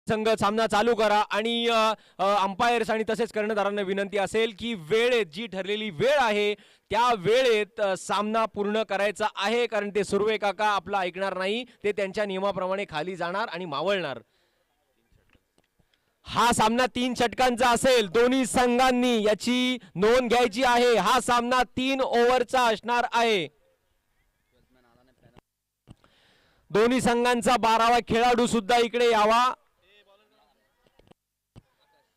संघ सामना चालू करा आणि अंपायर्स आणि तसेच कर्णधारांना विनंती असेल की वेळेत जी ठरलेली वेळ आहे त्या वेळेत सामना पूर्ण करायचा आहे, कारण ते सुर्वे काका आपला ऐकणार नाही, ते त्यांच्या नियमाप्रमाणे खाली जाणार आणि मावळणार. हा सामना 3 षटकांचा असेल, दोन्ही संघांनी याची नोंद घ्यायची आहे. हा सामना 3 ओव्हरचा असणार आहे. दोन्ही संघांचा 12वा खेळाडू सुद्धा इकडे यावा.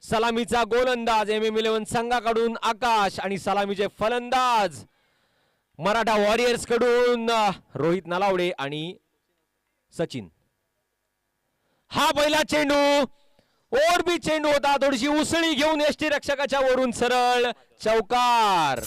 सलामीचा गोलंदाज MM11 संघाकडून आकाश आणि सलामीचे फलंदाज मराठा वॉरियर्स कडून रोहित नलावडे आणि सचिन. हा पहिला चेंडू ओरबी चेंडू होता, थोडीशी उसळी घेऊन यष्टी रक्षकाच्या वरून सरळ चौकार.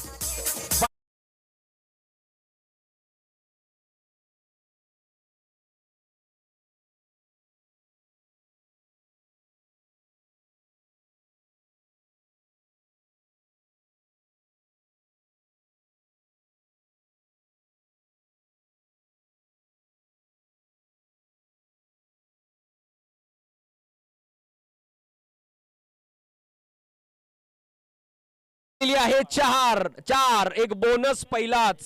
आहे 4 एक बोनस पहिलाच.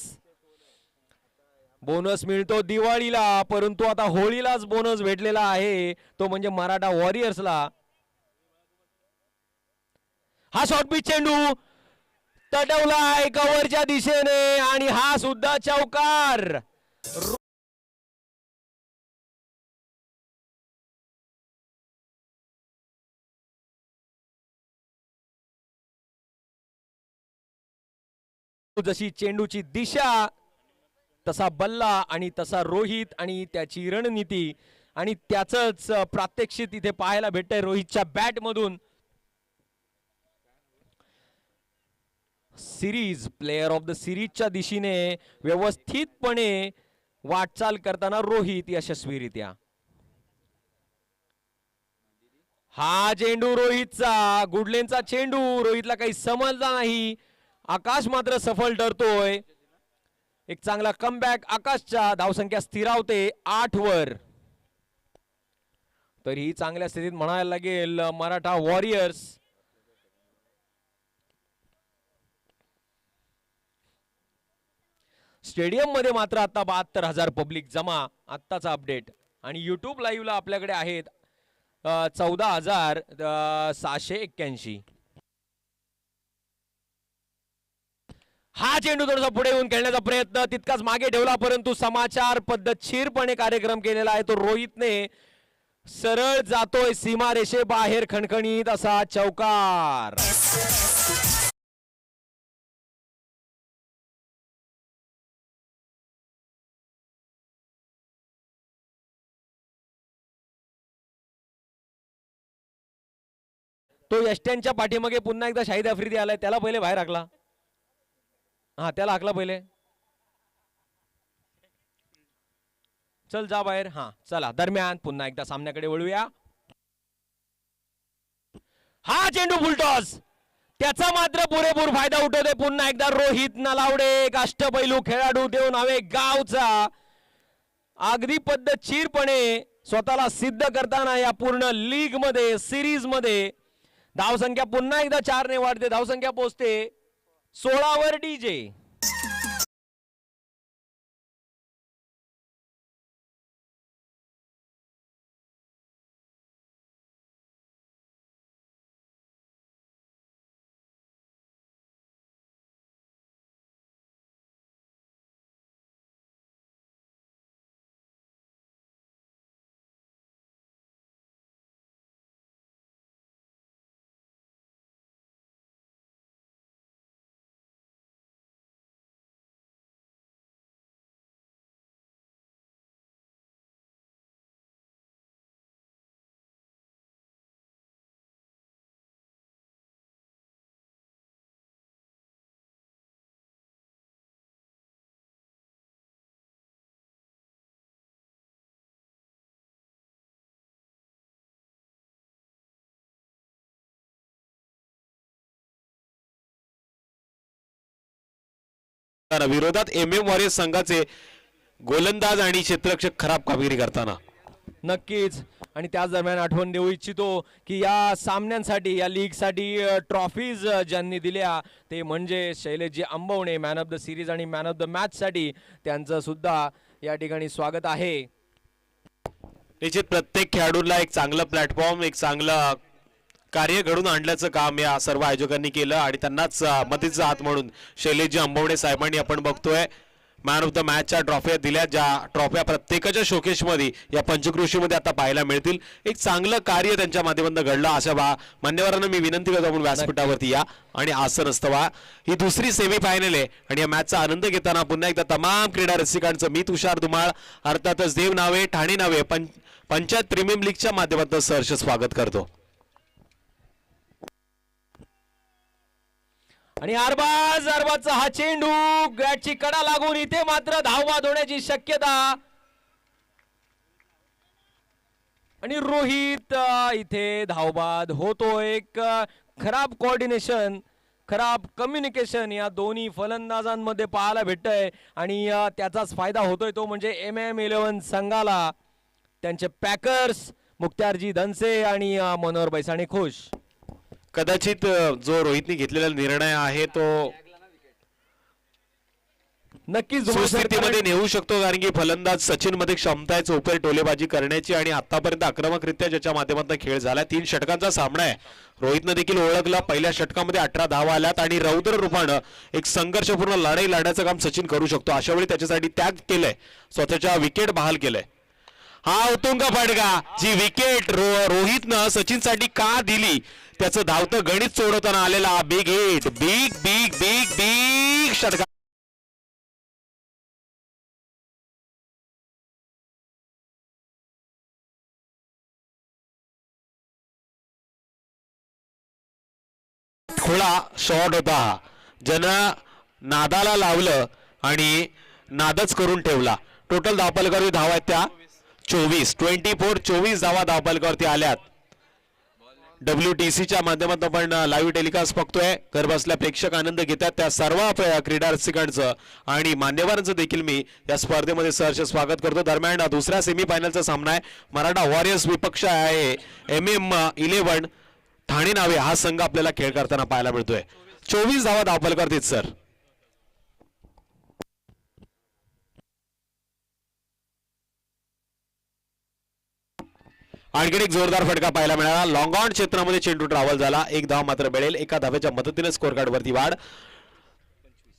बोनस मिळतो दिवाळीला, परंतु आता होळीलाच बोनस भेटलेला आहे, तो म्हणजे मराठा वॉरियर्सला. हा शॉर्ट पिच चेंडू तटवलाय कव्हरच्या दिशेने आणि हा सुद्धा चौकार. जशी चेंडूची दिशा तसा बल्ला आणि तसा रोहित आणि त्याची रणनीती आणि त्याचंच प्रात्यक्षिक इथे पाहायला भेटतंय रोहितच्या बॅट मधून. सिरीज प्लेयर ऑफ द सिरीजच्या दिशेने व्यवस्थितपणे वाटचाल करताना रोहित यशस्वीरित्या. हा चेंडू रोहितचा, गुडलेनचा चेंडू रोहितला काही समजला नाही. आकाश मात्र सफल ठरतोय. एक चांगला कमबॅक आकाशच्या. धावसंख्या स्थिरावते 8 वर. तरीही चांगल्या स्थितीत म्हणायला लागेल मराठा वॉरियर्स. स्टेडियम मध्ये मात्र आता 72,000 पब्लिक जमा. आत्ताचा अपडेट. आणि युट्यूब लाईव्हला आपल्याकडे आहेत 14,681. हा चेंडू थोडासा पुढे येऊन खेळण्याचा प्रयत्न तितकाच मागे ठेवला, परंतु समाचार पद्धतशीरपणे कार्यक्रम केलेला आहे तो रोहितने. सरळ जातोय सीमारेषे बाहेर खणखणीत असा चौकार. तो यष्ट्यांच्या पाठीमागे पुन्हा एकदा शाहिद आफ्रिदी आलाय, त्याला पहिले बाहेर हाकला. हा त्याला हाकला पहिले. चल जा बाहेर. हा चला दरम्यान पुन्हा एकदा सामन्याकडे वळूया. हा चेंडू फुलटॉस, त्याचा मात्र पुरेपूर फायदा उठवते पुन्हा एकदा रोहित नलावडे. एक अष्टपैलू खेळाडू देऊन हवे गावचा. अगदी पद्धतशीरपणे स्वतःला सिद्ध करताना या पूर्ण लीग मध्ये सिरीज मध्ये. धावसंख्या पुन्हा एकदा 4 ने वाढते. धावसंख्या पोहोचते 16 वर. डीजे विरोधात MM वॉरियर्स संघाचे गोलंदाज आणि क्षेत्ररक्षक खराब कामगिरी करताना नक्कीच. आणि त्याच दरम्यान आठवण देऊ इच्छितो की या सामन्यांसाठी या लीगसाठी ट्रॉफीज ज्यांनी दिल्या ते म्हणजे शैलेशजी आंबवणे मॅन ऑफ द सिरीज आणि मॅन ऑफ द मॅच साठी त्यांचं सुद्धा या ठिकाणी स्वागत आहे. निश्चित प्रत्येक खेळाडूला एक चांगलं प्लॅटफॉर्म एक चांगलं कार्य घडून आणल्याचं काम या सर्व आयोजकांनी केलं आणि त्यांनाच मदतीचा हात म्हणून शैलेशजी आंबवणे साहेबांनी आपण बघतोय मॅन ऑफ द मॅचच्या ट्रॉफ्या दिल्या, ज्या ट्रॉफ्या प्रत्येकाच्या शोकेशमध्ये या पंचक्रोशीमध्ये आता पाहायला मिळतील. एक चांगलं कार्य त्यांच्या माध्यमातून घडलं अशा मान्यवरांना मी विनंती करतो आपण व्यासपीठावरती या आणि आसन असतं. ही दुसरी सेमी फायनल आहे आणि या मॅचचा आनंद घेताना पुन्हा एकदा तमाम क्रीडा रसिकांचं मी तुषार धुमाळ अर्थातच देव नावे ठाणे नावे पंचायत प्रीमियम लीगच्या माध्यमातून सहर्ष स्वागत करतो. आणि अरबाजचा हा चेंडू बॅटची कडा लागून इथे मात्र धावबाद होण्याची शक्यता आणि रोहित इथे धावबाद होतो. एक खराब कोऑर्डिनेशन खराब कम्युनिकेशन या दोन्ही फलंदाजांमध्ये पाहायला भेटतंय आणि त्याचाच फायदा होतोय तो म्हणजे MM11 संघाला. त्यांचे पॅकर्स मुक्त्यारजी धनसे आणि मनोहर बैसाणी खुश. कदाचित जो रोहितने घेतलेला निर्णय आहे तो नक्कीच सुस्थितीमध्ये नेऊ शकतो कारण की फलंदाज सचिन मध्ये क्षमता आहे चौफेर टोलेबाजी करण्याची आणि आतापर्यंत आक्रमकरित्या ज्याच्या माध्यमातून खेळ झाला. 3 षटकांचा सामना आहे. रोहितने देखील ओळखला. पहिल्या षटकामध्ये 18 धावा आल्यात आणि रौद्र रूपानं एक संघर्षपूर्ण लढाई लढण्याचं काम सचिन करू शकतो. अशा वेळी त्याच्यासाठी त्याग केलंय, स्वतःच्या विकेट बहाल केलंय. हा उत्तुंग फटका जी विकेट रोहितनं सचिनसाठी का दिली त्याचं धावतं गणित सोडवताना आलेला big hit big big big big षटका. खुळा शॉट होता हा, ज्यानं नादाला लावलं आणि नादच करून ठेवला. टोटल धावपलकावरती धावा आहेत त्या 24 धावा धावपलकावरती आल्यात. WTCच्या माध्यमातून आपण लाईव्ह टेलिकास्ट बघतोय. घर बसल्या प्रेक्षक आनंद घेतात त्या सर्व क्रीडा रसिकांचं आणि मान्यवरांचं देखील मी या स्पर्धेमध्ये सहर्ष स्वागत करतो. दरम्यान दुसऱ्या सेमीफायनलचा सामना आहे. मराठा वॉरियर्स विपक्ष आहे MM11 ठाणे नावे हा संघ आपल्याला खेळ करताना पाहायला मिळतोय. 24 धावा धावपलकावरती सर. आणखी एक जोरदार फटका पाहायला मिळाला. लॉंग ऑन क्षेत्रामध्ये चेंडू ट्रॅव्हल झाला. 1 धाव मात्र मिळेल. एका धावेच्या मदतीने स्कोर कार्ड वरती वाढ.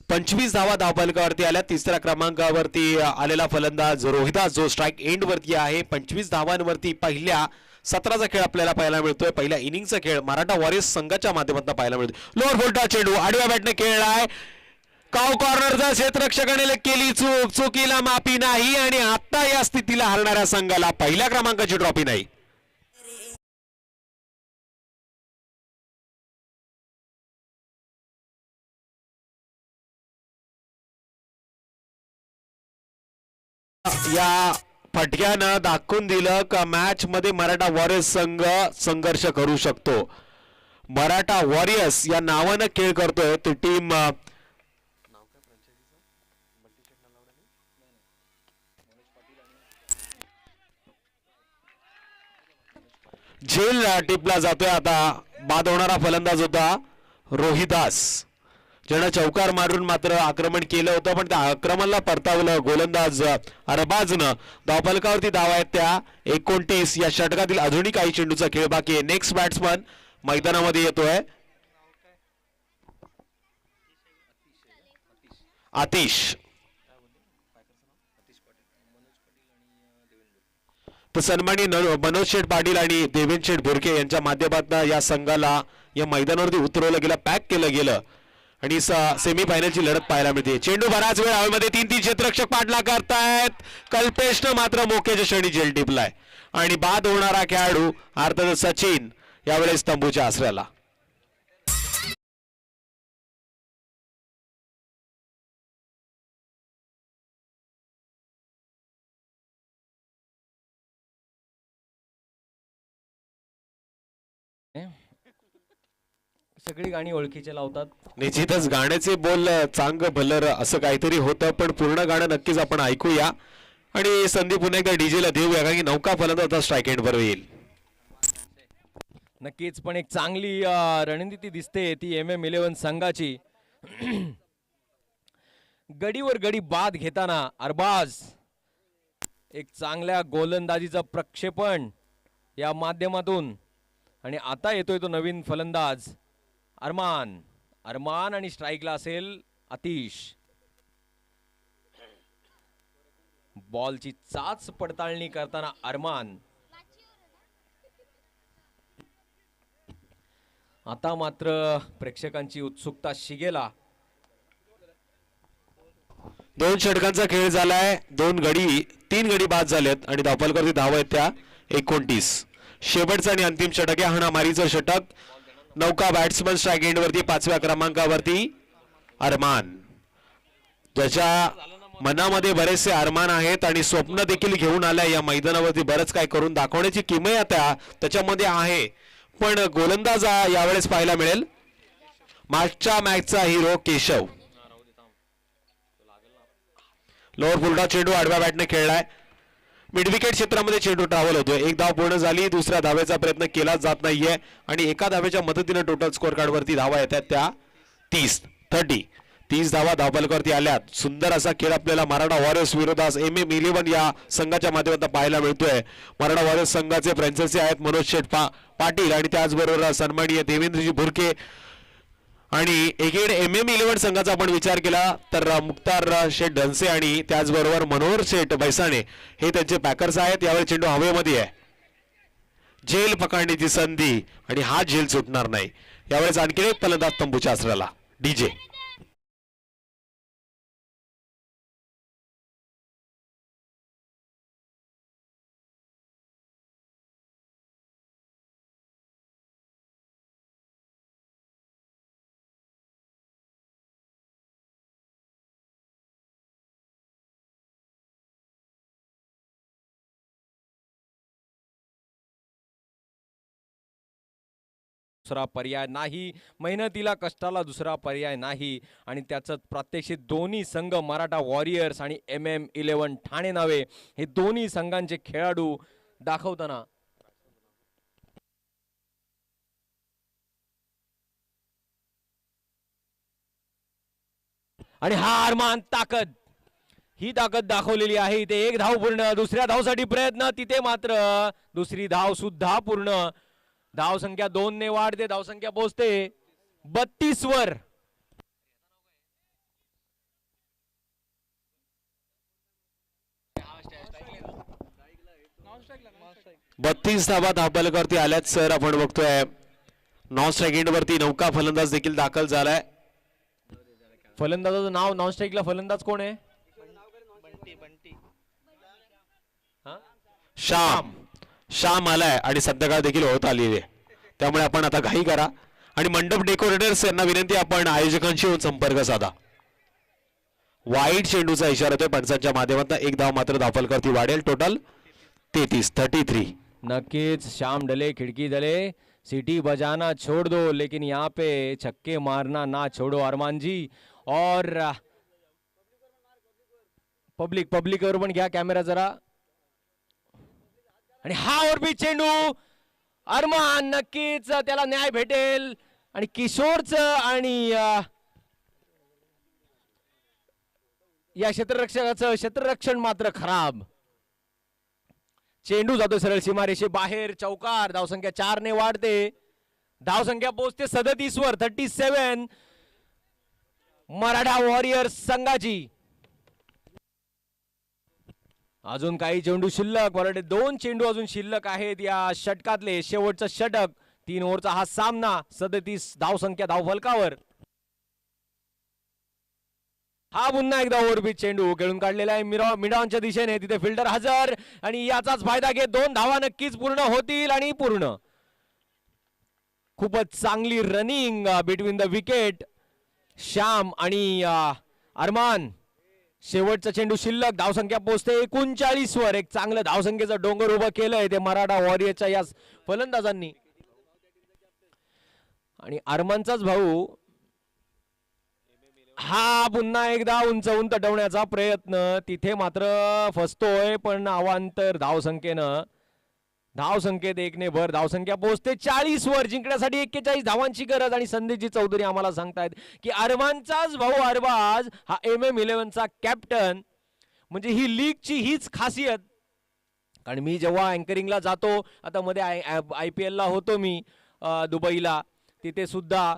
25 धावा धावपलकावरती आल्या. तिसऱ्या क्रमांकावरती आलेला फलंदाज रोहिदास जो स्ट्राइक एंड वरती आहे. 25 धावांवरती पहिल्या 17चा खेळ आपल्याला पाहायला मिळतोय. पहिल्या इनिंगचा खेळ मराठा वॉरियर्स संघाच्या माध्यमातून पाहायला मिळतोय. लोअर फुलटा चेंडू आडव्या बॅटने खेळलाय. काव कॉर्नरचा क्षेत्ररक्षकाने केली चूक. चुकीला माफी नाही आणि आता या स्थितीला हरणाऱ्या संघाला पहिल्या क्रमांकाची ट्रॉफी नाही. या फटक्यानं दाखवून दिलं का मॅच मध्ये मराठा वॉरियर्स संघ संघर्ष करू शकतो. मराठा वॉरियर्स या नावानं खेळ करतोय ती टीम. झेल टिपला जातोय. आता बाद होणारा फलंदाज होता रोहिदास, ज्यानं चौकार मारून मात्र आक्रमण केलं होतं पण त्या आक्रमणाला परतावलं गोलंदाज अरबाजनं. धावफलकावरती धावा आहेत त्या 29. या षटकातील अजूनही काही चेंडूचा खेळ बाकी आहे. नेक्स्ट बॅट्समन मैदानामध्ये येतोय आतिश. तर सन्मानी मनोज शेठ पाटील आणि देवेंद्र शेठ भुरके यांच्या माध्यमातून या संघाला या मैदानावरती उतरवलं गेलं, पॅक केलं गेलं आणि सेमीफायनलची लढत पाहायला मिळते. चेंडू बराच वेळ हवेमध्ये 3 क्षेत्ररक्षक पाठला करतायत. कल्पेशनं मात्र मोक्याच्या क्षणी झेल टिपलाय आणि बाद होणारा खेळाडू अर्थात सचिन यावेळेस तंबूच्या आसऱ्याला. सगळी गाणी ओळखीचे लावतात. निश्चितच गाण्याचे बोल चांग भलर असं काहीतरी होतं पण पूर्ण गाणं नक्कीच आपण ऐकूया आणि संधी पुन्हा एकदा डीजेला देऊया कारण की नौका फलंदाज आता स्ट्राईक एंडवर येईल. नक्कीच पण एक चांगली रणनीती दिसते ती MM11 संघाची. गडीवर गडी बाद घेताना अरबाज एक चांगल्या गोलंदाजीचं प्रक्षेपण या माध्यमातून आणि आता येतोय तो नवीन फलंदाज अरमान. अरमान आणि स्ट्राईकला असेल आतिश. बॉलची चाच पडताळणी करताना अरमान. आता मात्र प्रेक्षकांची उत्सुकता शिगेला. 2 षटकांचा खेळ झालाय. 3 गडी बाद झालेत आणि धावफलकावरती धावा आहेत त्या 29. शेवटचं आणि अंतिम षटक आहे हाणामारीचं षटक. नौका बॅट्समन स्ट्राईक एंडवरती 5व्या क्रमांकावरती अरमान. ज्याच्या मनामध्ये बरेचसे अरमान आहेत आणि स्वप्न देखील घेऊन आलाय या मैदानावरती बरंच काय करून दाखवण्याची किमया त्याच्यामध्ये आहे. पण गोलंदाज यावेळेस पाहायला मिळेल मागच्या मॅचचा हिरो केशव. लोअर फुलटॉस चेंडू आडव्या बॅटने खेळलाय. मिड विकेट क्षेत्रामध्ये चेंडू ट्रॅव्हल होतोय. 1 धाव पूर्ण झाली. दुसऱ्या धावेचा प्रयत्न केला जात नाहीये आणि एका धावेच्या मदतीने टोटल स्कोअर कार्ड वरती धावा येतात त्या 30 धावा धावफलकावरती आल्यात. सुंदर असा खेळ आपल्याला मराठा वॉरियर्स विरोधात MM11 या संघाच्या माध्यमातून पाहायला मिळतोय. मराठा वॉरियर्स संघाचे फ्रँचायझी आहेत मनोज शेठ पाटील आणि त्याचबरोबर सन्माननीय देवेंद्रजी भुरके आणि एकेड MM11 संघाचा आपण विचार केला तर मुख्तार शेठ ढनसे आणि त्याचबरोबर मनोहर शेठ बैसाणे हे त्यांचे पॅकर्स आहेत. यावेळी चेंडू हवेमध्ये आहे. झेल पकडण्याची संधी आणि हा झेल सुटणार नाही. यावेळेस आणखी एक फलंदाज तंबूच्या आसराला डीजे. दुसरा पर्याय नाही. मेहनतीला कष्टाला दुसरा पर्याय नाही आणि त्याचं प्रात्यक्षिक दोन्ही संघ मराठा वॉरियर्स आणि MM11 ठाणे नावे हे दोन्ही संघांचे खेळाडू दाखवताना आणि हा अरमान ताकद ही ताकद दाखवलेली आहे. इथे 1 धाव पूर्ण. दुसऱ्या धावसाठी प्रयत्न तिथे मात्र दुसरी धाव सुद्धा पूर्ण. धाव संख्या 2 ने वाढते. धाव संख्या पोहोचते 32 वर. बत्तीस धावा धावफलकावरती आल्यात सर. आपण बघतोय नॉन स्ट्राईक एंडवरती नौका फलंदाज देखील दाखल झालाय. फलंदाजाचं नाव नॉन स्ट्राईकला फलंदाज कोण आहे? श्याम आलाय आणि संध्याकाळ देखील होत आली आहे. त्यामुळे आपण आता घाई करा आणि मंडप डेकोरेटर्स यांना विनंती आपण आयोजकांशी येऊन संपर्क साधा. वाईट चेंडूचा इशारा होतोय पंचांच्या माध्यमातून. 1 धाव मात्र धावफलकावरती वाढेल. टोटल 33. नक्कीच श्याम डले खिड़की डले. सिटी बजाना छोड़ दो लेकिन यहाँ पे छक्के मारना ना छोड़ो अरमान जी. और पब्लिक वर पण घ्या कॅमेरा जरा. आणि हा और भी चेंडू अरमान नक्कीच त्याला न्याय भेटेल आणि किशोरचं आणि या क्षेत्ररक्षकाचं क्षेत्ररक्षण मात्र खराब. चेंडू जातो सरळ सीमारेषे बाहेर. चौकार. धावसंख्या 4 ने वाढते. धावसंख्या पोहोचते 37 वर. 37 मराठा वॉरियर्स संघाची. अजून काही चेंडू शिल्लक. वरडे 2 चेंडू अजून शिल्लक आहेत या षटकातले. शेवटचं षटक. 3 ओव्हरचा हा सामना. 37 धावसंख्या धावफलकावर. हा पुन्हा एकदा ओव्हरपिच चेंडू खेळून काढलेला आहे मिडॉनच्या दिशेने. तिथे फिल्डर हजर आणि याचाच फायदा घेत 2 धावा नक्कीच पूर्ण होतील आणि पूर्ण. खूपच चांगली running between the wicket. Shyam आणि अरमान. शेवटचा चेंडू शिल्लक. धावसंख्या पोहोचते 39 वर. एक चांगलं धावसंख्येचं डोंगर उभं केलंय ते मराठा वॉरियरच्या या फलंदाजांनी. आणि अरमानचाच भाऊ हा पुन्हा एकदा उंचावून तटवण्याचा प्रयत्न, तिथे मात्र फसतोय, पण अवांतर धावसंख्येत एकने भर धावसंख्या पोहोचते 40 वर. जिंकण्यासाठी 41 धावांची गरज. आणि संदीपजी चौधरी आम्हाला सांगतायत की अरबांचाच भाऊ अरबाज हा MM11चा कॅप्टन. म्हणजे ही लीगची हीच खासियत. कारण मी जेव्हा अँकरिंगला जातो, आता मध्ये IPL ला होतो मी दुबईला, तिथे सुद्धा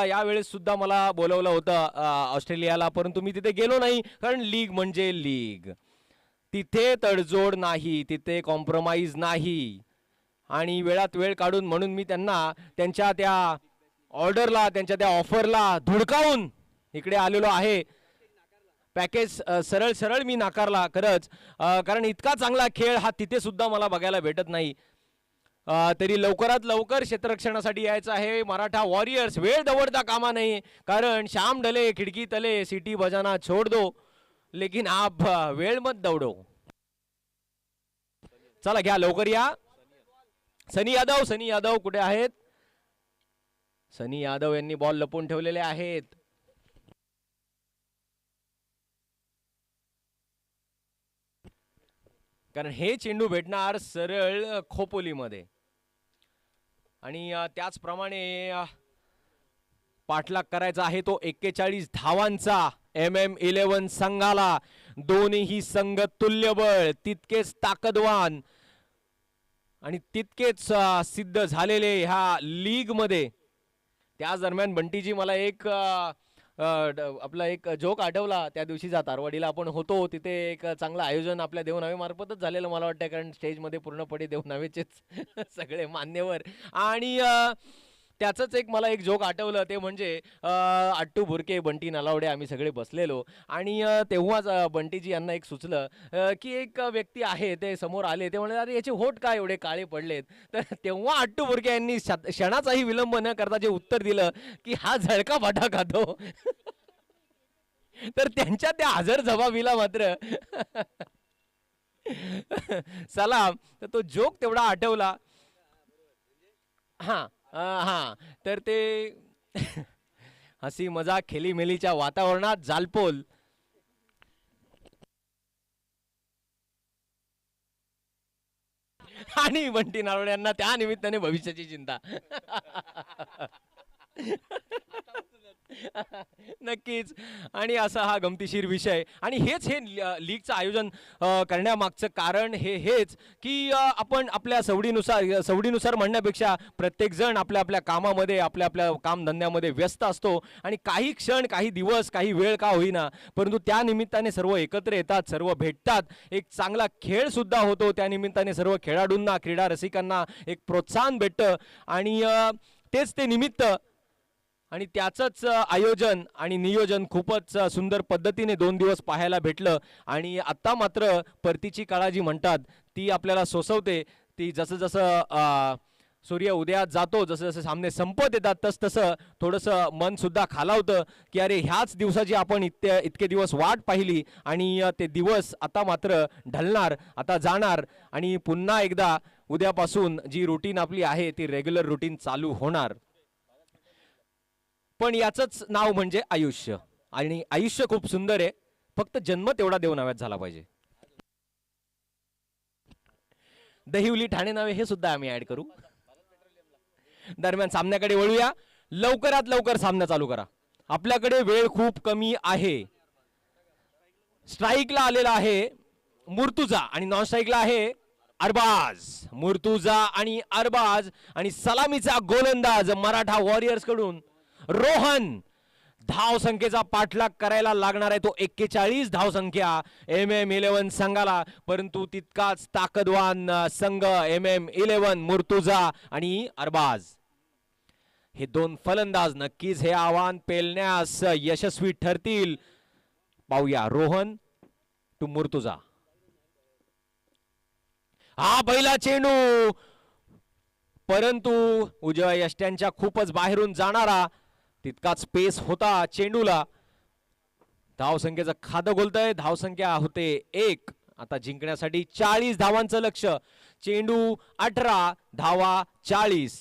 या वेळेस सुद्धा मला बोलवलं होतं ऑस्ट्रेलियाला, परंतु मी तिथे गेलो नाही. कारण लीग म्हणजे लीग, तिथे तडजोड नाही, तिथे कॉम्प्रोमाइज नाही. आणि वेळात वेळ काढून म्हणून मी त्यांना त्यांच्या त्या ऑर्डरला, त्यांच्या त्या ऑफरला धुडकावून इकडे आलेलो आहे. पॅकेज सरळ सरळ मी नाकारला खरंच, कारण इतका चांगला खेळ हा तिथे सुद्धा मला बघायला भेटत नाही. तरी लवकरात लवकर क्षेत्ररक्षणासाठी यायचं आहे मराठा वॉरियर्स. वेळ दवडता कामा नाही, कारण श्याम ढले खिडकी तले सिटी बजाना छोड़ दो, लेकिन आप वेळ मत दौडो. चला घ्या लवकर या. सनी यादव कुठे आहेत? सनी यादव यांनी बॉल लपवून ठेवलेले आहेत. कारण हे चेंडू भेटणार सरळ खोपोलीमध्ये. आणि त्याचप्रमाणे पाठलाग करायचा आहे तो 41 धावांचा MM11 संघाला. दोन्ही संघ तुल्यबळ, तितकेच ताकदवान आणि तितकेच सिद्ध झालेले ह्या लीग मध्ये. त्याच दरम्यान बंटीजी मला एक आपला एक जोक आठवला. त्या दिवशीचा तारवाडीला आपण होतो, तिथे एक चांगलं आयोजन आपल्या देवनावे मार्फतच झालेलं मला वाटतं, कारण स्टेजमध्ये पूर्णपणे देवनावेचेच सगळे मान्यवर. आणि त्याचंच मला एक जोक आठवलं, ते म्हणजे अट्टू भुरके, बंटी नलावडे आम्ही सगळे बसलेलो. आणि तेव्हाच बंटीजी यांना एक सुचलं की एक व्यक्ती आहे, ते समोर आले, ते म्हणले अरे याचे होठ काय एवढे काळे पडलेत. तर तेव्हा अट्टू भुरके यांनी क्षणाचाही विलंब न करता जे उत्तर दिलं की हा झळका फाटा खातो. तर त्यांच्या त्या हजर जबाबीला मात्र सलाम. तर तो जोक तेवढा आठवला. हा हा, तर ते हसी मजाक खेलीमेलीच्या वातावरणात जालपोल. आणि बंटी नारोडे यांना त्या निमित्ताने भविष्याची चिंता. नक्कीच. आणि असा हा गमतीशीर विषय. आणि हेच हे लीगचं आयोजन करण्यामागचं कारण हेच की आपण आपल्या सवडीनुसार म्हणण्यापेक्षा प्रत्येक जण आपल्या आपल्या कामामध्ये, आपल्या आपल्या कामधंद्यामध्ये व्यस्त असतो. आणि काही क्षण, काही दिवस, काही वेळ का होईना, परंतु त्या निमित्ताने सर्व एकत्र येतात, सर्व भेटतात, एक चांगला खेळ सुद्धा होतो. त्या निमित्ताने सर्व खेळाडूंना, क्रीडा रसिकांना एक प्रोत्साहन भेटतं. आणि तेच ते निमित्त आणि त्याचंच आयोजन आणि नियोजन खूपच सुंदर पद्धतीने 2 दिवस पाहायला भेटलं. आणि आता मात्र परतीची काळा जी म्हणतात ती आपल्याला सोसवते. ती जसं जसं सूर्य उदयात जातो, जसं जसं सामने संपत येतात, तसं थोडंसं मन सुद्धा खालावतं की अरे ह्याच दिवसाची आपण इतके दिवस वाट पाहिली आणि ते दिवस आता मात्र ढलणार, आता जाणार. आणि पुन्हा एकदा उद्यापासून जी रुटीन आपली आहे ती रेग्युलर रुटीन चालू होणार. पण याचंच नाव म्हणजे आयुष्य. आणि आयुष्य खूप सुंदर आहे, फक्त जन्म तेवढा देवनाव्यात झाला पाहिजे. दहिवली ठाणे नावे हे सुद्धा आम्ही ऍड करू. दरम्यान सामन्याकडे वळूया. लवकरात लवकर सामना चालू करा, आपल्याकडे वेळ खूप कमी आहे. स्ट्राईकला आलेला आहे मुर्तुजा आणि नॉन स्ट्राईकला आहे अरबाज. मुर्तुजा आणि अरबाज. आणि सलामीचा गोलंदाज मराठा वॉरियर्स कडून रोहन. धाव संख्येचा पाठलाग करायला लागणार आहे तो 41 धाव संख्या MM11 संघाला. परंतु तितकाच ताकदवान संघ MM11 मुर्तुजा आणि अरबाज. हे 2 फलंदाज नक्कीच हे आव्हान पेलण्यास यशस्वी ठरतील. पाहूया रोहन टू मुर्तुजा. हा पहिला चेंडू, परंतु उजव्या यष्ट्यांच्या खूपच बाहेरून जाणारा. तितकाच पेस होता चेंडूला. धावसंख्येचं खातं गोलतंय. धावसंख्या होते 1. आता जिंकण्यासाठी 40 धावांचं लक्ष. चेंडू 18, धावा 40.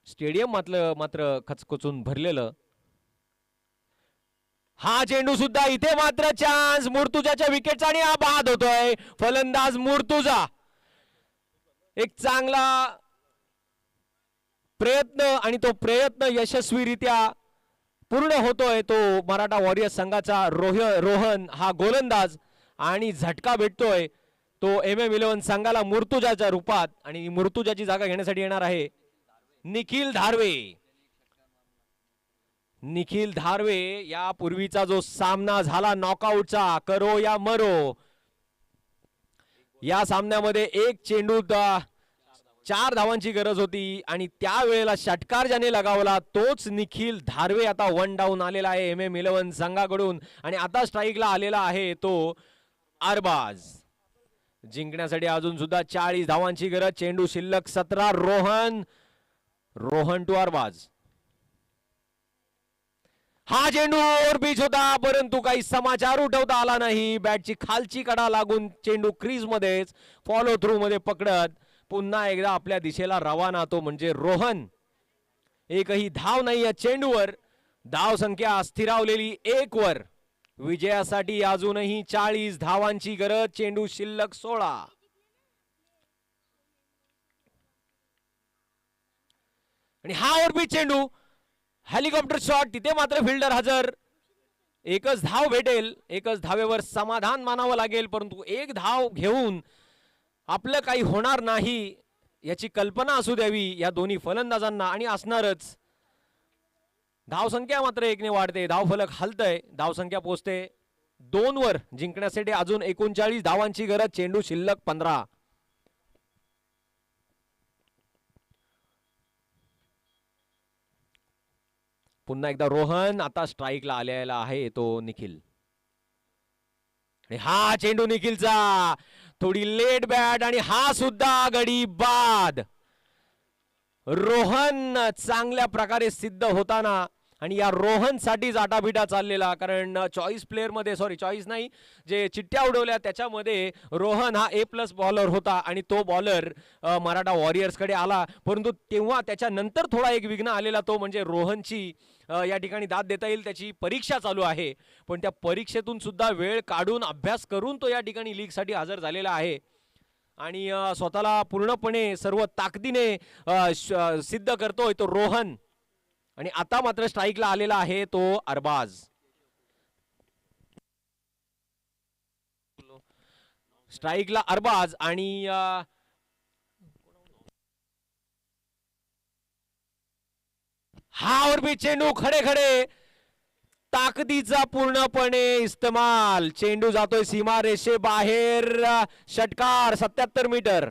स्टेडियम मात्र खचखचून भरलेलं. हा चेंडू सुद्धा इथे मात्र चान्स मुर्तुजाच्या विकेटचा आणि हा बाद होतोय. फलंदाज मुर्तुजा एक चांगला प्रयत्न आणि तो प्रयत्न यशस्वीरित्या पूर्ण होतोय. तो मराठा वॉरियर्स संघाचा रोहन हा गोलंदाज आणि झटका भेटतोय तो MM11 संघाला मुर्तुजाच्या रूपात. आणि मुर्तुजाची जागा घेण्यासाठी येणार आहे निखिल धारवे. निखिल धारवे या पूर्वीचा जो सामना झाला नॉकआउटचा करो या मरो, या सामन्यामध्ये एक चेंडू 4 धावांची गरज होती आणि त्यावेळेला षटकार ज्याने लगावला तोच निखिल धारवे आता 1 डाऊन आलेला आहे MM11 संघाकडून. आणि आता स्ट्राईकला आलेला आहे तो अरबाज. जिंकण्यासाठी अजून सुद्धा 40 धावांची गरज. चेंडू शिल्लक 17. रोहन टू अरबाज. हा चेंडू ओव्हर पिच होता परंतु काही समाचार उठवता आला नाही. बॅटची खालची कडा लागून चेंडू क्रीज मध्येच फॉलो थ्रू मध्ये पकडत पुन्हा एकदा आपल्या दिशेला रवाना. तो म्हणजे रोहन. एकही धाव नाही या चेंडूवर. धाव संख्या स्थिरावलेली 1 वर. विजयासाठी अजूनही 40 धावांची गरज. चेंडू शिल्लक 16. आणि हा ओव्हरपिच चेंडू हेलिकॉप्टर शॉट. तिथे मात्र फिल्डर हजर. एकच धाव भेटेल. एकच धावेवर समाधान मानावं लागेल परंतु एक धाव घेऊन आपलं काही होणार नाही याची कल्पना असू द्यावी या दोन्ही फलंदाजांना. आणि असणारच. धावसंख्या मात्र 1 ने वाढते. धावफलक हलतय. धावसंख्या पोहोचते 2 वर. जिंकण्यासाठी अजून 39 धावांची गरज. चेंडू शिल्लक 15. पुन्हा एकदा रोहन. आता स्ट्राईकला आलेला आहे तो निखिल. आणि हा चेंडू निखिलचा. थोडी लेट बॅट आणि हा सुद्धा गडी बाद. रोहन चांगल्या प्रकारे सिद्ध होताना आणि या रोहन साठीच आटापिटा चाललेला. कारण चॉईस प्लेअर मध्ये चॉईस नाही जे चिठ्ठ्या उडवल्या त्याच्यामध्ये रोहन हा A+ बॉलर होता आणि तो बॉलर मराठा वॉरियर्स कडे आला. परंतु तेव्हा त्याच्यानंतर थोडा एक विघ्न आलेला तो म्हणजे रोहनची या ठिकाणी दाद देता येईल त्याची परीक्षा चालू आहे. पण त्या परीक्षेतून सुद्धा वेळ काढून अभ्यास करून तो या ठिकाणी लीग साठी हजर झालेला आहे आणि स्वतःला पूर्णपणे सर्व ताकदीने सिद्ध करतोय तो रोहन. आणि आता मात्र स्ट्राईकला आलेला आहे तो अरबाज. स्ट्राईकला अरबाज आणि हा ओव्हरपिच चेंडू खडे खडे. ताकदीचा पूर्णपणे इस्तेमाल. चेंडू जातोय सीमा रेषे बाहेर. षटकार 77 मीटर.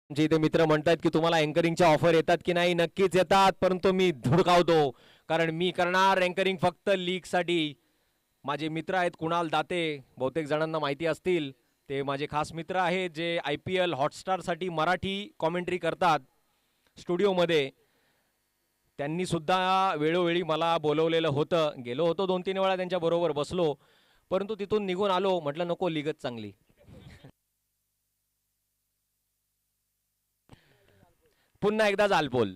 इथे मित्र म्हणतात की तुम्हाला अँकरिंगच्या ऑफर येतात की नाही. नक्कीच येतात परंतु मी धुडकावतो कारण मी करणार अँकरिंग फक्त लीग साठी. माझे मित्र आहेत कुणाल दाते. बहुतेक जणांना माहिती असतील. ते माझे खास मित्र आहेत जे IPL हॉटस्टार साठी मराठी कॉमेंट्री करतात स्टुडिओमध्ये. त्यांनी सुद्धा वेळोवेळी मला बोलवलेलं होतं. गेलो होतो 2-3 वेळा त्यांच्या बरोबर बसलो परंतु तिथून निघून आलो. म्हटलं नको लीगच चांगली. पुन्हा एकदा जालपोल.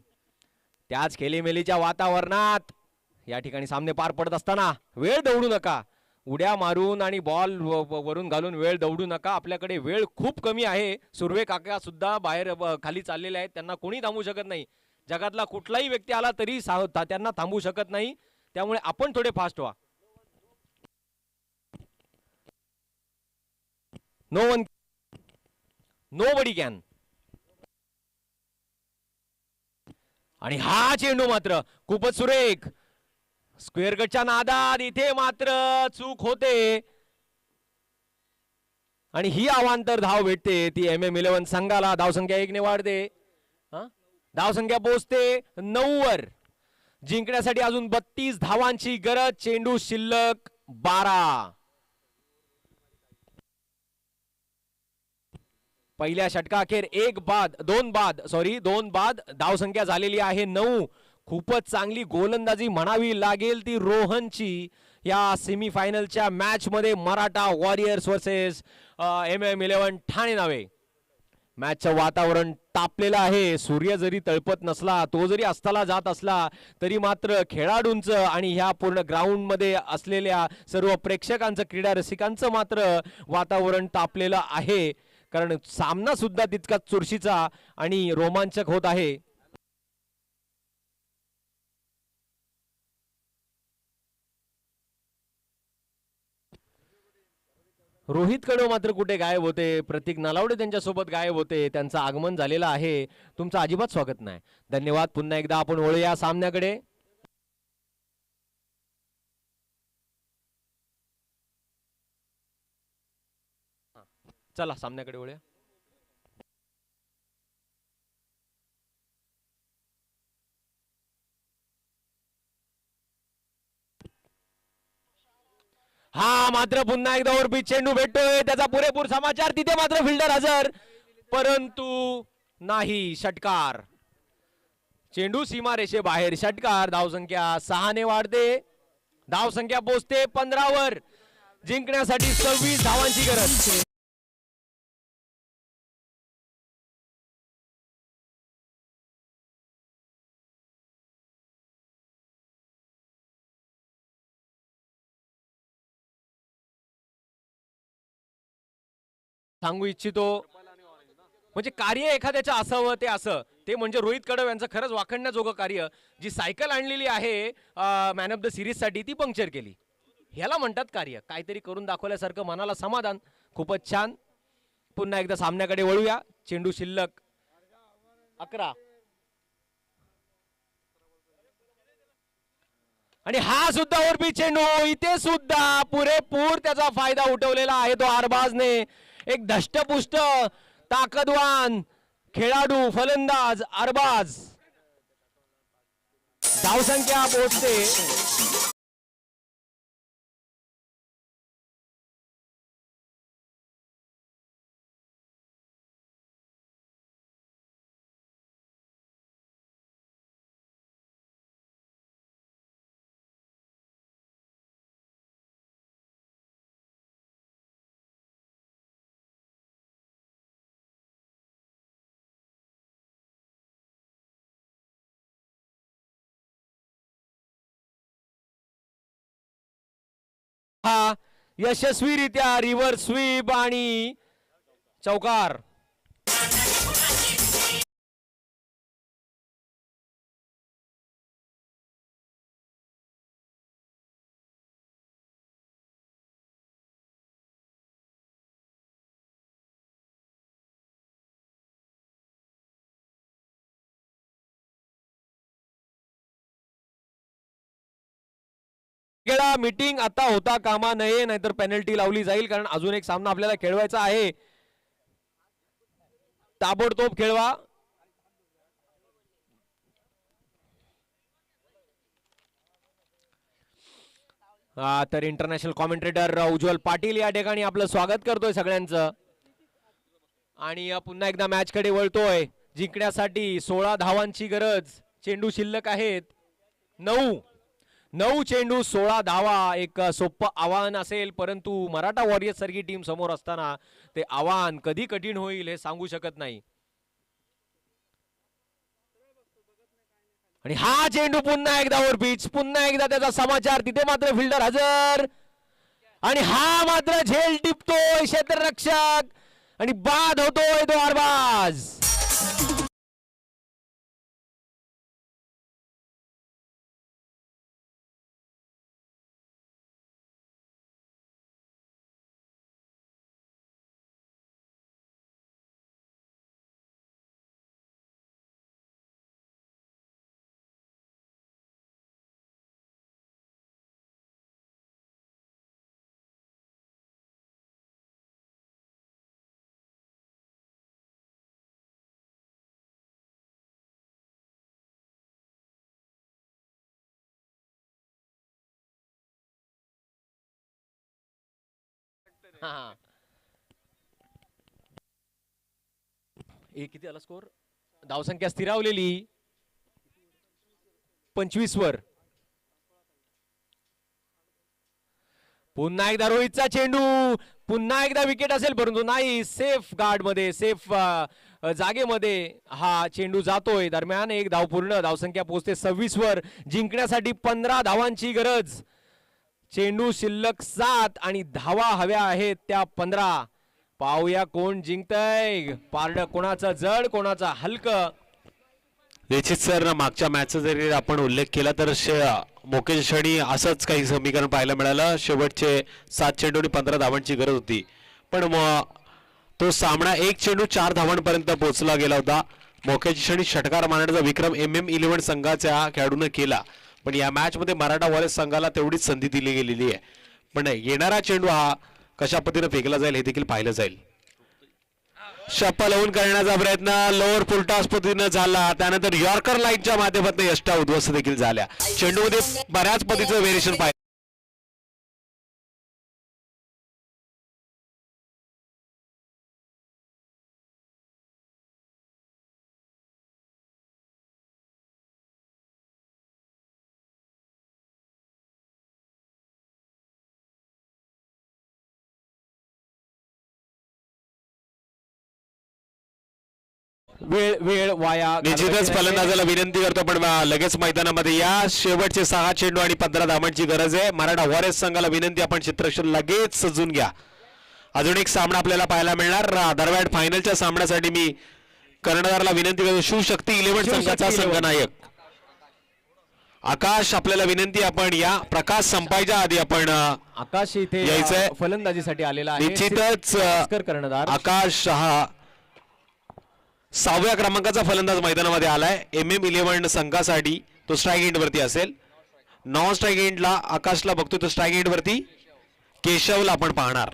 त्याच खेलीमेलीच्या वातावरणात या ठिकाणी सामने पार पडत असताना वेळ दौडू नका. उड्या मारून आणि बॉल वरून घालून वेळ दौडू नका. आपल्याकडे वेळ खूप कमी आहे. सुर्वे काका सुद्धा बाहेर खाली चाललेले आहेत. त्यांना कोणी थांबू शकत नाही. जगातला कुठलाही व्यक्ती आला तरी त्यांना थांबू शकत नाही. त्यामुळे आपण थोडे फास्ट व्हा. Nobody can. आणि हा चेंडू मात्र खूपच सुरेख. स्क्वेअर गटच्या नादात इथे मात्र चूक होते आणि ही अवांतर धाव भेटते ती MM11 संघाला. धावसंख्या 1 ने वाढते. धावसंख्या पोहोचते 9 वर. जिंकण्यासाठी अजून 32 धावांची गरज. चेंडू शिल्लक 12. पहिल्या षटकाखेर दोन बाद धावसंख्या झालेली आहे 9. खूपच चांगली गोलंदाजी म्हणावी लागेल ती रोहनची या सेमीफायनलच्या मॅच मध्ये Maratha warriors versus MM11 Thane नावे. मॅचचं वातावरण तापलेलं आहे. सूर्य जरी तळपत नसला, तो जरी अस्ताला जात असला, तरी मात्र खेळाडूंचं आणि ह्या पूर्ण ग्राउंड मध्ये असलेल्या सर्व प्रेक्षकांचं, क्रीडा रसिकांचं मात्र वातावरण तापलेलं आहे. कारण सामना सुद्धा तितकाच चुरशीचा आणि रोमांचक होत आहे. रोहित कडो मात्र कुठे गायब होते. प्रतीक नलावडे त्यांच्यासोबत गायब होते. त्यांचं आगमन झालेलं आहे. तुमचं अजिबात स्वागत नाही. धन्यवाद. पुन्हा एकदा आपण वळूया सामन्याकडे. चला सामन्याकडे वळूया. हा मात्र पुन्हा एकदा ओरपी चेंडू भेटतोय. त्याचा पुरेपूर समाचार. तिथे मात्र फिल्डर हजर, परंतु नाही. षटकार. चेंडू सीमारेषे बाहेर. षटकार. धावसंख्या 6 ने वाढते. धावसंख्या पोहोचते 15 वर. जिंकण्यासाठी 26 धावांची गरज. सांगू इच्छितो म्हणजे कार्य एखाद्याचं असावं ते असं, ते म्हणजे रोहित कडव यांचं खरंच वाखणण्याजोगं कार्य. जी सायकल आणलेली आहे मॅन ऑफ द सिरीज साठी, ती पंक्चर केली. ह्याला म्हणतात कार्य. काहीतरी करून दाखवल्यासारखं, मनाला समाधान. खूपच छान. पुन्हा एकदा सामन्याकडे वळूया. चेंडू शिल्लक 11 आणि हा सुद्धा ओरपी चेंडू. इथे सुद्धा पुरेपूर त्याचा फायदा उठवलेला आहे तो अरबाजने. एक धष्टपुष्ट ताकदवान खेळाडू फलंदाज अरबाज. धावसंख्या पोहोचते. हा यशस्वीरित्या रिव्हर्स स्वीप आणि चौकार. मीटिंग आता होता कामा नये, नाहीतर पेनल्टी लावली जाईल. कारण अजून एक सामना आपल्याला खेळवायचा आहे. ताबडतोब खेळवा. तर इंटरनॅशनल कॉमेंट्रेटर उज्ज्वल पाटील या ठिकाणी आपलं स्वागत करतोय सगळ्यांचं. आणि पुन्हा एकदा मॅच कडे वळतोय. जिंकण्यासाठी 16 धावांची गरज. चेंडू शिल्लक आहेत 9 चेंडू 16 धावा. एक सोपं आव्हान असेल, परंतु मराठा वॉरियर्स सारखी टीम समोर असताना ते आव्हान कधी कठीण होईल हे सांगू शकत नाही. आणि हा चेंडू पुन्हा एकदा वर पिच. पुन्हा एकदा त्याचा समाचार. तिथे मात्र फिल्डर हजर आणि हा मात्र झेल टिपतोय क्षेत्ररक्षक आणि बाद होतोय तो अरबाज. हा किती आला स्कोर? धावसंख्या स्थिरावलेली 25 वर. पुन्हा एकदा रोहितचा चेंडू, पुन्हा एकदा विकेट असेल परंतु नाही, सेफ गार्ड मध्ये, सेफ जागेमध्ये हा चेंडू जातोय. दरम्यान एक धाव पूर्ण, धावसंख्या पोहोचते 26 वर. जिंकण्यासाठी 15 धावांची गरज. चेंडू शिल्लक 7 आणि धावा हव्या आहेत त्या 15. पाहूया कोण जिंकतय. पारड कोणाचं जड, कोणाचा हलकं. निश्चित सर, मागच्या मॅचचा जरी आपण उल्लेख केला तर मुकेश क्षणी असंच काही समीकरण पाहायला मिळालं. शेवटचे 7 चेंडू आणि 15 धावांची गरज होती, पण तो सामना 1 चेंडू 4 धावांपर्यंत पोहोचला गेला होता. मुकेश क्षणी षटकार मारण्याचा विक्रम MM11 संघाच्या खेळाडूने केला, पण या मॅच मध्ये मराठा वॉरियर्स संघाला तेवढीच संधी दिली गेलेली आहे. पण येणारा चेंडू हा कशा पद्धतीने फेकला जाईल हे देखील पाहिलं जाईल. शप्पा लावून करण्याचा प्रयत्न लोअर फुलटॉस पद्धतीनं झाला, त्यानंतर यॉर्कर लाईनच्या माध्यमातून यष्टा उद्ध्वस्त देखील झाल्या. चेंडूमध्ये बऱ्याच पद्धतीचं व्हेरिएशन पाहिलं. वेळ वेळ वाया. निश्चितच फलंदाजाला विनंती करतो, पण लगेच मैदानामध्ये या. शेवटचे 6 चेंडू आणि 15 धावांची गरज आहे. मराठा वॉरियर्स संघाला विनंती, आपण चित्रक्षण लगेच सजून घ्या. अजून एक सामना आपल्याला पाहायला मिळणार. दरम्यान फायनलच्या सामन्यासाठी मी कर्णधाराला विनंती करतो, शिवशक्ती 11 संघाचा संघनायक आकाश, आपल्याला विनंती, आपण या. प्रकाश संपायच्या आधी आपण आकाश इथे यायचंय. फलंदाजीसाठी आलेला आहे. निश्चितच कर्णधार आकाश हा 6व्या क्रमांकाचा फलंदाज मैदानामध्ये आलाय. MM11 संघासाठी तो स्ट्राईक एंड वरती असेल. नॉन स्ट्राईक एंडला आकाशला बघतोय, तो स्ट्राईक एंड वरती केशवला आपण पाहणार.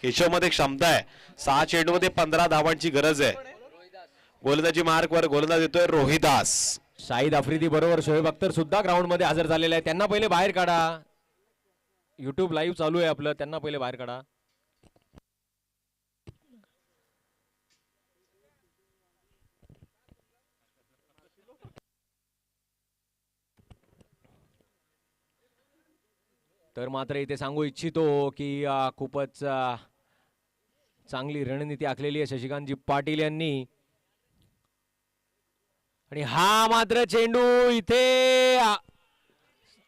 केशव मध्ये क्षमता आहे. 6 चेंडू मध्ये 15 धावांची गरज आहे. गोलंदाजी मार्क वर गोलंदाज येतोय रोहिदास. शाहिद आफ्रिदी बरोबर शोएब अख्तर सुद्धा ग्राउंड मध्ये हजर झालेला आहे. त्यांना पहिले बाहेर काढा. युट्यूब लाईव्ह चालू आहे आपलं, त्यांना पहिले बाहेर काढा. तर मात्र इथे सांगू इच्छितो की खूपच चांगली रणनीती आखलेली आहे शशिकांतजी पाटील यांनी. आणि हा मात्र चेंडू इथे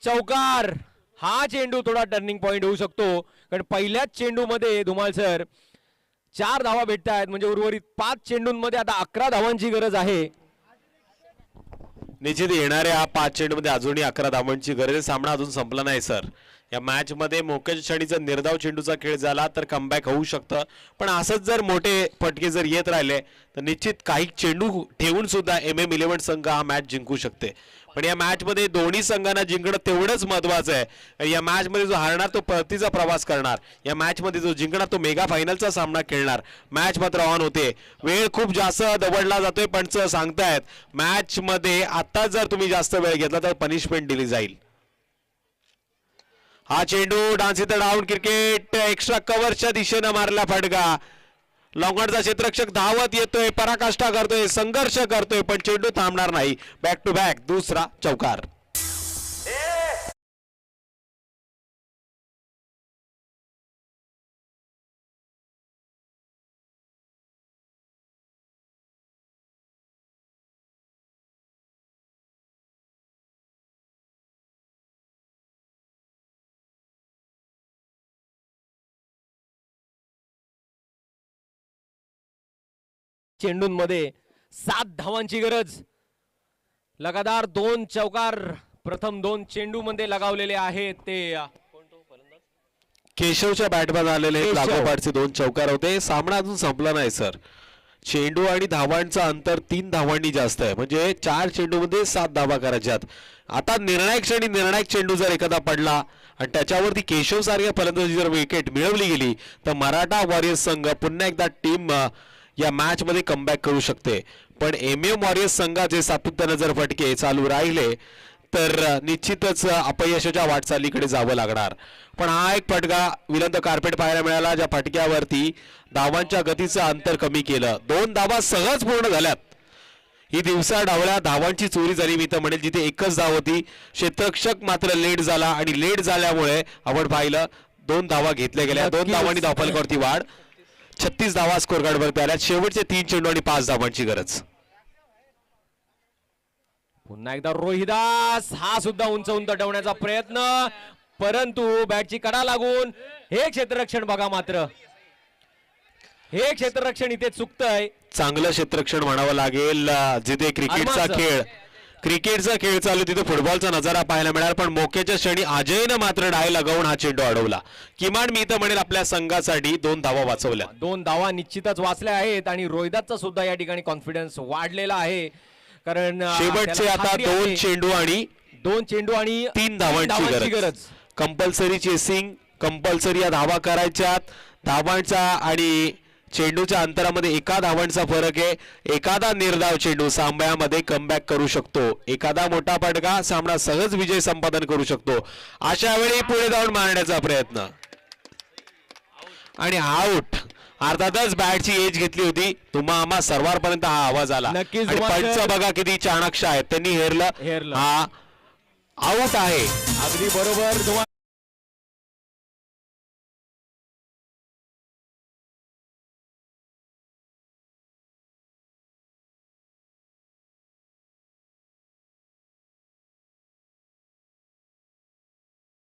चौकार. हा चेंडू थोडा टर्निंग पॉइंट होऊ शकतो, कारण पहिल्याच चेंडू मध्ये धुमाळ सर 4 धावा भेटत आहेत, म्हणजे उर्वरित 5 चेंडूंमध्ये आता 11 धावांची गरज आहे. निश्चित येणाऱ्या 5 चेंडूमध्ये अजूनही 11 धावांची गरज आहे. सामना अजून संपला नाही सर. या मॅच मध्ये मुकेश क्षणीचा निर्धाव चेंडूचा खेळ झाला तर कमबॅक होऊ शकतं, पण असंच जर मोठे फटके जर येत राहिले तर निश्चित काही चेंडू ठेवून सुद्धा MM11 संघ हा मॅच जिंकू शकते. पण या मॅच मध्ये दोन्ही संघांना जिंकणं तेवढंच महत्वाचं आहे. या मॅच मध्ये जो हारणार तो परतीचा प्रवास करणार, या मॅच मध्ये जो जिंकणार तो मेगा फायनलचा सामना खेळणार. मॅच मात्र ऑन होते. वेळ खूप जास्त दबडला जातोय, पंच सांगतायत मॅच मध्ये आता जर तुम्ही जास्त वेळ घेतला तर पनिशमेंट दिली जाईल. हा चेंडू डान्स इथं डाऊन, क्रिकेट एक्स्ट्रा कव्हरच्या दिशेनं मारला फटका. लॉंगॉनचा क्षेत्ररक्षक धावत येतोय, पराकाष्ठा करतोय, संघर्ष करतोय, पण चेंडू थांबणार नाही. बॅक टू बॅक दुसरा चौकार. चेंडूंमध्ये 7 धावांची गरज. लगातार 2 चौकार प्रथम 2 चेंडू मध्ये लगावलेले आहेत. ते केशवच्या बॅटमॅन आलेले केशव. लागोपाठचे 2 चौकार होते. सामना अजून संपला नाही सर. चेंडू आणि धावांचं अंतर 3 धावांनी जास्त आहे, म्हणजे 4 चेंडू मध्ये 7 धावा करायच्यात. आता निर्णायक क्षणी निर्णायक चेंडू जर एखादा पडला आणि त्याच्यावरती केशव सारख्या फलंदाजी जर विकेट मिळवली गेली तर मराठा वॉरियर्स संघ पुन्हा एकदा टीम या मॅच मध्ये कमबॅक करू शकते. पण MM वॉरियर्स संघाचे सातत्याने जर फटके चालू राहिले तर निश्चितच अपयशाच्या वाटचालीकडे जावं लागणार. पण हा एक फटका विलंद कार्पेट पाहायला मिळाला, ज्या फटक्यावरती धावांच्या गतीचं अंतर कमी केलं. 2 धावा सहज पूर्ण झाल्यात. ही दिवसा डावळ्या धावांची चोरी झाली मी तर म्हणेल, जिथे एकच धाव होती. क्षेत्ररक्षक मात्र लेट झाला आणि लेट झाल्यामुळे आपण पाहिलं 2 धावा घेतल्या गेल्या. 2 धावांनी धावफलकावरती वाढ. 36 धावा स्कोर कार्डवरती आल्या. शेवटचे 3 चेंडू आणि 5 धावांची गरज. पुन्हा एकदा रोहिदास हा सुद्धा उंच उंटवण्याचा प्रयत्न, परंतु बॅटची कडा लागून हे क्षेत्ररक्षण बघा. मात्र हे क्षेत्ररक्षण इथे चुकतंय. चांगलं क्षेत्ररक्षण म्हणावं लागेल. जिथे क्रिकेटचा खेळ चालू तिथे फुटबॉलचा नजारा पाहायला मिळाला. पण मोक्याच्या क्षणी अजयनं मात्र डाय लगावून हा चेंडू अडवला. किमान मी तर म्हणेल आपल्या संघासाठी 2 धावा वाचवल्या. 2 धावा निश्चितच वाचल्या आहेत आणि रोहिदासचा सुद्धा या ठिकाणी कॉन्फिडन्स वाढलेला आहे. कारण शेवटचे आता 2 चेंडू आणि 3 धावांची गरज. कंपल्सरी चेसिंग, कंपल्सरी या धावा करायच्यात. धावांचा आणि चेंडूच्या अंतरामध्ये 1 धावांचा फरक आहे. एखादा निर्धाव चेंडू सामन्यामध्ये कमबॅक करू शकतो. एखादा मोठा फटका सामना सहज विजय संपादन करू शकतो. अशा वेळी पुढे जाऊन मारण्याचा प्रयत्न आणि आउट. अर्थातच बॅटची एज घेतली होती. तुम्हा आम्हा सर्वांपर्यंत हा आवाज आला. नक्कीच आणि पंच बघा किती चाणाक्ष आहेत, त्यांनी हेरलं. हा आउट आहे. अगदी बरोबर.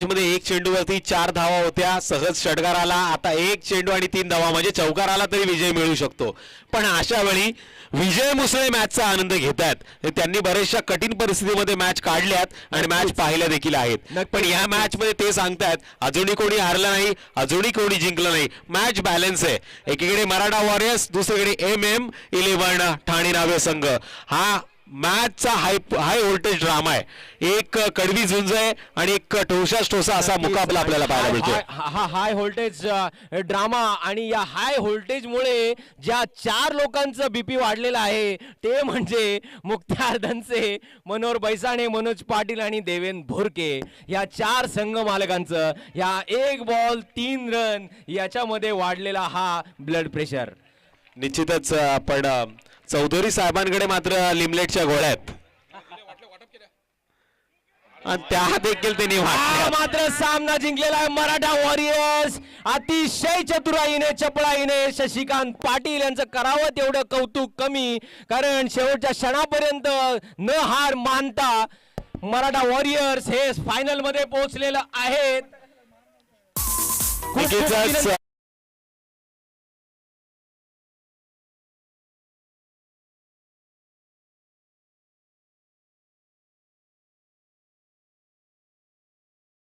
मध्ये 1 चेंडूवरती 4 धावा होत्या. सहज षटकार आला. आता 1 चेंडू आणि 3 धावा म्हणजे चौकार आला तरी विजय मिळू शकतो. पण अशा वेळी विजय मुसळे मॅचचा आनंद घेतात. त्यांनी बऱ्याचशा कठीण परिस्थितीमध्ये मॅच काढल्यात आणि मॅच पाहिल्या देखील आहेत. पण या मॅच मध्ये ते सांगतायत अजूनही कोणी हारलं नाही, अजूनही कोणी जिंकलं नाही. मॅच बॅलन्स आहे. एकीकडे मराठा वॉरियर्स, दुसरीकडे MM11 ठाणे नावे संघ. हा मॅचचा हाय व्होल्टेज ड्रामा आहे. एक कडवी झुंज आहे आणि एक ठोसा असा मुकाबला आपल्याला पाहायला मिळतो. हा हाय व्होल्टेज ड्रामा आणि या हाय व्होल्टेज मुळे ज्या 4 लोकांचं BP वाढलेलं आहे ते म्हणजे मुक्त्यार धनसे, मनोहर बैसाणे, मनोज पाटील आणि देवेंद्र भोरके. या 4 संघ मालकांचं या 1 बॉल 3 रन याच्यामध्ये वाढलेला हा ब्लड प्रेशर. निश्चितच. पण चौधरी साहेबांकडे मात्र लिमलेटच्या गोळ्या आहेत आणि त्या देखील त्यांनी मात्र सामना जिंकलेला आहे मराठा वॉरियर्स. अतिशय चतुराईने, चपळाईने शशिकांत पाटील यांचं करावं तेवढं कौतुक कमी. कारण शेवटच्या क्षणापर्यंत न हार मानता मराठा वॉरियर्स हे फायनल मध्ये पोहोचलेलं आहेत.